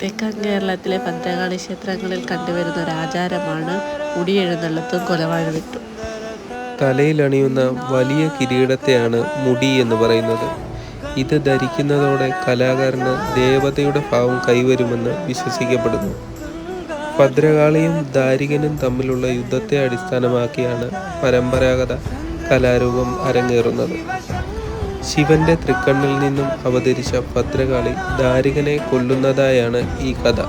തെക്കൻ കേരളത്തിലെ ഭദ്രകാളി ക്ഷേത്രങ്ങളിൽ കണ്ടുവരുന്ന ഒരു ആചാരമാണ് മുടിയെഴുന്നള്ളത്തും കൊലവാഴ്വെട്ടും. തലയിലണിയുന്ന വലിയ കിരീടത്തെയാണ് മുടി എന്ന് പറയുന്നത്. ഇത് ധരിക്കുന്നതോടെ കലാകാരന് ദേവതയുടെ ഭാവം കൈവരുമെന്ന് വിശ്വസിക്കപ്പെടുന്നു. ഭദ്രകാളിയും ദാരികനും തമ്മിലുള്ള യുദ്ധത്തെ അടിസ്ഥാനമാക്കിയാണ് പരമ്പരാഗത കലാരൂപം അരങ്ങേറുന്നത്. ശിവന്റെ തൃക്കണ്ണിൽ നിന്നും അവതരിച്ച ഭദ്രകാളി ദാരികനെ കൊല്ലുന്നതായാണ് ഈ കഥ.